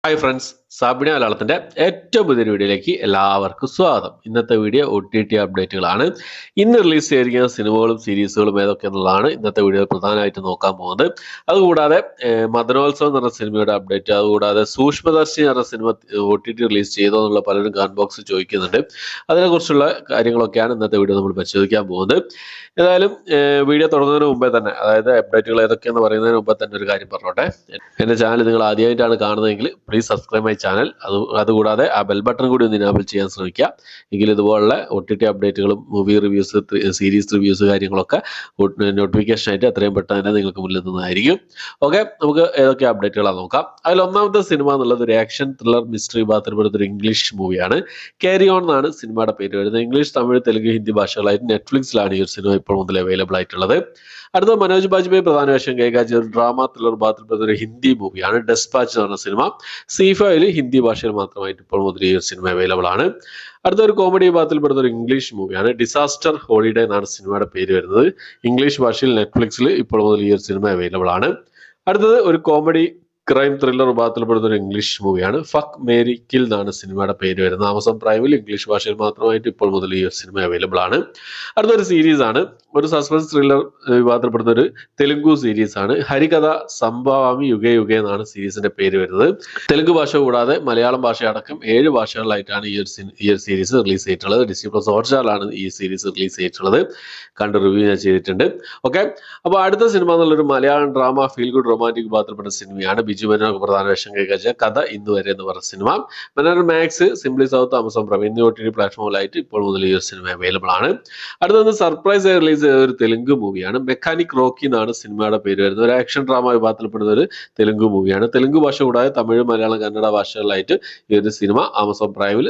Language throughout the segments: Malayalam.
ഹായ് ഫ്രണ്ട്സ്, സാബിന മലയാളത്തിൻ്റെ ഏറ്റവും പുതിയൊരു വീഡിയോയിലേക്ക് എല്ലാവർക്കും സ്വാഗതം. ഇന്നത്തെ വീഡിയോ OTT അപ്ഡേറ്റുകളാണ്. ഇന്ന് റിലീസ് ചെയ്തിരിക്കുന്ന സിനിമകളും സീരീസുകളും ഏതൊക്കെ എന്നുള്ളതാണ് ഇന്നത്തെ വീഡിയോയിൽ പ്രധാനമായിട്ട് നോക്കാൻ പോകുന്നത്. അതുകൂടാതെ മദനോത്സവം എന്ന് പറഞ്ഞ സിനിമയുടെ അപ്ഡേറ്റ്, അതുകൂടാതെ സൂക്ഷ്മദർശി എന്ന് പറഞ്ഞ സിനിമ OTT റിലീസ് ചെയ്തോ എന്നുള്ള പലരും കമന്റ് ബോക്സിൽ ചോദിക്കുന്നുണ്ട്. അതിനെക്കുറിച്ചുള്ള കാര്യങ്ങളൊക്കെയാണ് ഇന്നത്തെ വീഡിയോ നമ്മൾ പരിശോധിക്കാൻ പോകുന്നത്. ഏതായാലും വീഡിയോ തുടങ്ങുന്നതിന് മുമ്പേ തന്നെ, അതായത് അപ്ഡേറ്റുകൾ ഏതൊക്കെയെന്ന് പറയുന്നതിന് മുമ്പേ തന്നെ ഒരു കാര്യം പറഞ്ഞോട്ടെ. എൻ്റെ ചാനൽ നിങ്ങൾ ആദ്യമായിട്ടാണ് കാണുന്നതെങ്കിൽ പ്ലീസ് സബ്സ്ക്രൈബ് മൈ ചാനൽ. അതുകൂടാതെ ആ ബെൽ ബട്ടൺ കൂടി ഒന്ന് ഇനാബിൾ ചെയ്യാൻ ശ്രമിക്കുക. എങ്കിൽ ഇതുപോലുള്ള OTT അപ്ഡേറ്റുകളും മൂവി റിവ്യൂസ്, സീരീസ് റിവ്യൂസ് കാര്യങ്ങളൊക്കെ നോട്ടിഫിക്കേഷൻ ആയിട്ട് എത്രയും പെട്ടെന്ന് തന്നെ നിങ്ങൾക്ക് മുന്നിൽ എത്തുന്നതായിരിക്കും. ഓക്കെ, നമുക്ക് ഏതൊക്കെ അപ്ഡേറ്റുകളാണ് നോക്കാം. അതിൽ ഒന്നാമത്തെ സിനിമ എന്നുള്ളത് ഒരു ആക്ഷൻ ത്രില്ലർ മിസ്റ്ററി വിഭാഗത്തിൽപ്പെടുന്ന ഒരു ഇംഗ്ലീഷ് മൂവിയാണ്. ക്യാരി ഓൺ എന്നാണ് സിനിമയുടെ പേര് വരുന്നത്. ഇംഗ്ലീഷ്, തമിഴ്, തെലുങ്ക്, ഹിന്ദി ഭാഷകളായിട്ട് നെറ്റ്ഫ്ലിക്സിലാണ് ഈ ഒരു സിനിമ ഇപ്പോൾ മുതൽ അവൈലബിൾ ആയിട്ടുള്ളത്. അടുത്ത മനോജ് ബാജ്പേയി പ്രധാന വേഷം കൈകാര്യം ഒരു ഡ്രാമ ത്രില്ലർ വിഭാഗത്തിൽപ്പെടുന്ന ഒരു ഹിന്ദി മൂവിയാണ് ഡെസ്പാച്ച് എന്ന് പറഞ്ഞ സിനിമ. സി5 ഹിന്ദി ഭാഷയിൽ മാത്രമായിട്ട് ഇപ്പോൾ മുതൽ ഈ ഒരു സിനിമ അവൈലബിൾ ആണ്. അടുത്ത ഒരു കോമഡി വിഭാഗത്തിൽപ്പെടുന്ന ഒരു ഇംഗ്ലീഷ് മൂവിയാണ് ഡിസാസ്റ്റർ ഹോളിഡേ എന്നാണ് സിനിമയുടെ പേര് വരുന്നത്. ഇംഗ്ലീഷ് ഭാഷയിൽ നെറ്റ്ഫ്ലിക്സിൽ ഇപ്പോൾ മുതൽ ഈ ഒരു സിനിമ അവൈലബിൾ ആണ്. അടുത്തത് ഒരു കോമഡി ക്രൈം ത്രില്ലർ വിഭാഗത്തിൽപ്പെടുന്ന ഒരു ഇംഗ്ലീഷ് മൂവിയാണ് ഫക്ക് മേരി കിൽ എന്നാണ് സിനിമയുടെ പേര് വരുന്നത്. ആമസോൺ പ്രൈമിൽ ഇംഗ്ലീഷ് ഭാഷയിൽ മാത്രമായിട്ട് ഇപ്പോൾ മുതൽ ഈ ഒരു സിനിമ അവൈലബിൾ ആണ്. അടുത്തൊരു സീരീസ് ആണ്, ഒരു സസ്പെൻസ് ത്രില്ലർ വിഭാഗത്തിൽപ്പെടുന്ന ഒരു തെലുങ്കു സീരീസ് ആണ്. ഹരികഥ സംഭവാമി യുഗേ യുഗേ എന്നാണ് സീരീസിന്റെ പേര് വരുന്നത്. തെലുങ്ക് ഭാഷ കൂടാതെ മലയാളം ഭാഷ അടക്കം 7 ഭാഷകളിലായിട്ടാണ് ഈ ഒരു സീരീസ് റിലീസ് ചെയ്തിട്ടുള്ളത്. ഡിസ്നി പ്ലസ് ഹോട്ട്സ്റ്റാറിലാണ് ഈ സീരീസ് റിലീസ് ചെയ്തിട്ടുള്ളത്. കണ്ട് റിവ്യൂ ഞാൻ ചെയ്തിട്ടുണ്ട്. ഓക്കെ, അപ്പോൾ അടുത്ത സിനിമ എന്നുള്ളൊരു Malayalam drama feel good romantic വിഭാഗത്തിൽപ്പെട്ട സിനിമയാണ്. ബിജു മേനോൻ പ്രധാന വേഷം കൈകാര്യം കഥ ഇന്ന് വരെ എന്ന് പറഞ്ഞ സിനിമ. Manorama max, simply south, Amazon prime എന്നീ OTT പ്ലാറ്റ്ഫോമിലായിട്ട് ഇപ്പോൾ മുതൽ ഈ ഒരു സിനിമ അവൈലബിൾ ആണ്. അടുത്തത് സർപ്രൈസ് റിലീസ് ചെയ്ത ഒരു തെലുങ്ക് മൂവിയാണ്. മെക്കാനിക് റോക്കി എന്നാണ് സിനിമയുടെ പേര് വരുന്നത്. ഒരു ആക്ഷൻ ഡ്രാമ വിഭാഗത്തിൽപ്പെടുന്ന ഒരു തെലുങ്ക് മൂവിയാണ്. തെലുങ്ക് ഭാഷ കൂടാതെ തമിഴ്, മലയാളം, കന്നഡ ഭാഷകളിലായിട്ട് ഈ ഒരു സിനിമ ആമസോൺ പ്രൈമിൽ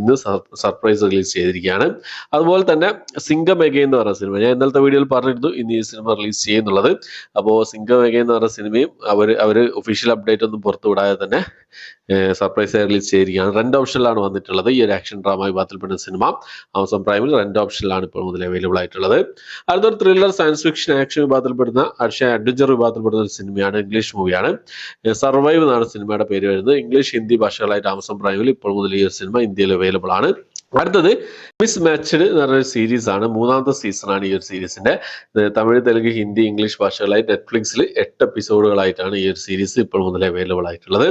ഇന്ന് സർപ്രൈസ് റിലീസ് ചെയ്തിരിക്കുകയാണ്. അതുപോലെ തന്നെ സിംഗം എഗെയിൻ എന്ന് പറഞ്ഞ സിനിമ ഞാൻ ഇന്നലത്തെ വീഡിയോയിൽ പറഞ്ഞിരുന്നു ഇന്ന് ഈ സിനിമ റിലീസ് ചെയ്യുന്നുള്ളത്. അപ്പോൾ സിംഗം എഗെയിൻ എന്ന് പറഞ്ഞ സിനിമയും അവർ ഒഫീഷ്യൽ അപ്ഡേറ്റ് ഒന്നും പുറത്തു വിടാതെ തന്നെ സർപ്രൈസ് റിലീസ് ചെയ്തിരിക്കുകയാണ്. റെന്റ് ഓപ്ഷനിലാണ് വന്നിട്ടുള്ളത്. ഈ ഒരു ആക്ഷൻ ഡ്രാമ വിഭാഗത്തിൽപ്പെടുന്ന സിനിമ ആമസോൺ പ്രൈമിൽ റെന്റ് ഓപ്ഷനിലാണ് ഇപ്പോൾ മുതൽ അവൈലബിൾ ആയിട്ടുള്ളത്. അടുത്തൊരു ത്രില്ലർ സയൻസ് ഫിക്ഷൻ ആക്ഷൻ വിഭാഗത്തിൽപ്പെടുന്ന അഡ്വഞ്ചർ വിഭാഗത്തിൽപ്പെടുന്ന ഒരു സിനിമയാണ്. ഇംഗ്ലീഷ് മൂവിയാണ്. സർവൈവ് എന്നാണ് സിനിമയുടെ പേര് വരുന്നത്. ഇംഗ്ലീഷ്, ഹിന്ദി ഭാഷകളായിട്ട് ആമസോൺ പ്രൈമിൽ ഇപ്പോൾ മുതൽ ഈ ഒരു സിനിമ ഇന്ത്യയിൽ അവൈലബിൾ ആണ്. അടുത്തത് മിസ് മാച്ച്ഡ് എന്ന് പറഞ്ഞൊരു സീരീസ് ആണ്. 3ാമത്തെ സീസണാണ് ഈ ഒരു സീരീസിന്റെ. തമിഴ്, തെലുങ്ക്, ഹിന്ദി, ഇംഗ്ലീഷ് ഭാഷകളായി നെറ്റ്ഫ്ലിക്സിൽ 8 എപ്പിസോഡുകളായിട്ടാണ് ഈ ഒരു സീരീസ് ഇപ്പോൾ മുതൽ അവൈലബിൾ ആയിട്ടുള്ളത്.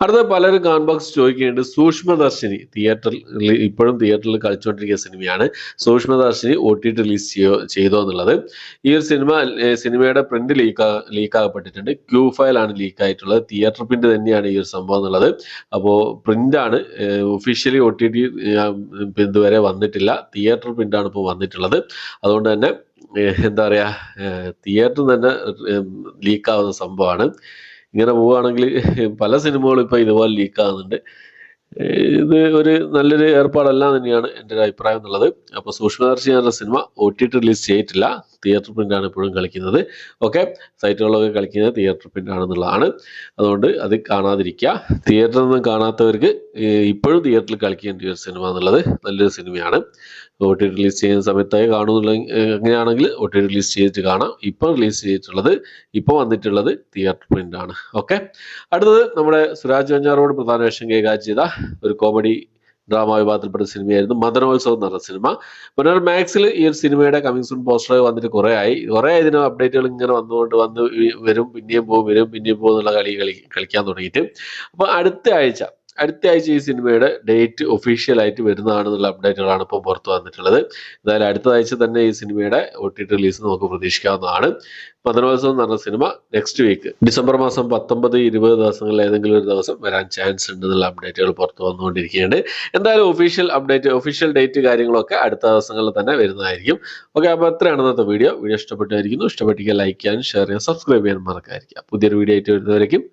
അടുത്ത പലരും കമന്റ് ബോക്സ് ചോദിക്കുന്നുണ്ട്, സൂക്ഷ്മദർശിനി ഇപ്പോഴും തിയേറ്ററിൽ കളിച്ചുകൊണ്ടിരിക്കുന്ന സിനിമയാണ്. സൂക്ഷ്മദർശിനി OTT റിലീസ് ചെയ്തോ എന്നുള്ളത്. ഈ ഒരു സിനിമയുടെ പ്രിന്റ് ലീക്കാകപ്പെട്ടിട്ടുണ്ട്. ക്യൂ ഫയലാണ് ലീക്ക് ആയിട്ടുള്ളത്. തിയേറ്റർ പ്രിന്റ് തന്നെയാണ് ഈ ഒരു സംഭവം എന്നുള്ളത്. അപ്പോൾ പ്രിന്റ് ആണ്, ഒഫീഷ്യലി OTT ഇതുവരെ വന്നിട്ടില്ല. തിയേറ്റർ പ്രിന്റാണ് ഇപ്പോൾ വന്നിട്ടുള്ളത്. അതുകൊണ്ട് തന്നെ എന്താ പറയാ, തിയേറ്റർ തന്നെ ലീക്കാവുന്ന സംഭവമാണ്. ഇങ്ങനെ പോവുകയാണെങ്കിൽ പല സിനിമകളും ഇപ്പൊ ഇതുപോലെ ലീക്കാകുന്നുണ്ട്. ഇത് ഒരു നല്ലൊരു ഏർപ്പാടല്ല തന്നെയാണ് എൻ്റെ ഒരു അഭിപ്രായം എന്നുള്ളത്. അപ്പോൾ സൂക്ഷ്മദർശി എന്ന സിനിമ OTT റിലീസ് ചെയ്തിട്ടില്ല. തിയേറ്റർ പ്രിന്റാണ് ഇപ്പോഴും കളിക്കുന്നത്. ഓക്കെ, സൈറ്റുകളിലൊക്കെ കളിക്കുന്നത് തിയേറ്റർ പ്രിന്റ് ആണെന്നുള്ളതാണ്. അതുകൊണ്ട് അത് കാണാതിരിക്കുക. തിയേറ്ററിൽ നിന്നും കാണാത്തവർക്ക് ഇപ്പോഴും തിയേറ്ററിൽ കളിക്കേണ്ട ഒരു സിനിമ എന്നുള്ളത് നല്ലൊരു സിനിമയാണ്. OTT റിലീസ് ചെയ്യുന്ന സമയത്തായി കാണുന്നുള്ള അങ്ങനെയാണെങ്കിൽ OTT റിലീസ് ചെയ്തിട്ട് കാണാം. ഇപ്പം റിലീസ് ചെയ്തിട്ടുള്ളത്, ഇപ്പം വന്നിട്ടുള്ളത് തിയേറ്റർ പ്രിന്റ് ആണ്. ഓക്കെ, അടുത്തത് നമ്മുടെ സുരാജ് വെഞ്ഞാറോട് പ്രധാന വേഷം കൈകാര്യം ചെയ്ത ഒരു കോമഡി ഡ്രാമ വിഭാഗത്തിൽപ്പെട്ട സിനിമയായിരുന്നു മദനോത്സവം എന്ന് പറഞ്ഞ സിനിമ. മനോരമ മാക്സിൽ ഈ ഒരു സിനിമയുടെ കമ്മിങ് സൂൺ പോസ്റ്റർ വന്നിട്ട് കുറേ ആയി ഇതിന് അപ്ഡേറ്റുകൾ ഇങ്ങനെ വന്ന് വരും, പിന്നെയും പോകും എന്നുള്ള കളിക്കാൻ തുടങ്ങിയിട്ട്. അപ്പൊ അടുത്ത ആഴ്ച ഈ സിനിമയുടെ ഡേറ്റ് ഒഫീഷ്യലായിട്ട് വരുന്നതാണെന്നുള്ള അപ്ഡേറ്റുകളാണ് ഇപ്പോൾ പുറത്തു വന്നിട്ടുള്ളത്. എന്തായാലും അടുത്ത ആഴ്ച തന്നെ ഈ സിനിമയുടെ OTT റിലീസ് നമുക്ക് പ്രതീക്ഷിക്കാവുന്നതാണ്. മദനോത്സവം എന്ന് പറഞ്ഞ സിനിമ നെക്സ്റ്റ് വീക്ക് ഡിസംബർ മാസം 19, 20 ദിവസങ്ങളിൽ ഏതെങ്കിലും ഒരു ദിവസം വരാൻ ചാൻസ് ഉണ്ട് എന്നുള്ള അപ്ഡേറ്റുകൾ പുറത്തു വന്നുകൊണ്ടിരിക്കുകയാണ്. എന്തായാലും ഒഫീഷ്യൽ ഡേറ്റ് കാര്യങ്ങളൊക്കെ അടുത്ത ദിവസങ്ങളിൽ തന്നെ വരുന്നതായിരിക്കും. ഓക്കെ, അപ്പോൾ എത്രയാണ് ഇന്നത്തെ വീഡിയോ ഇഷ്ടപ്പെട്ടായിരിക്കുന്നു. ഇഷ്ടപ്പെട്ടെങ്കിൽ ലൈക്ക് ചെയ്യാനും ഷെയർ ചെയ്യാൻ സബ്സ്ക്രൈബ് ചെയ്യാൻ മറക്കാതിരിക്കുക. പുതിയൊരു വീഡിയോ ആയിട്ട് വരുന്നവരേക്കും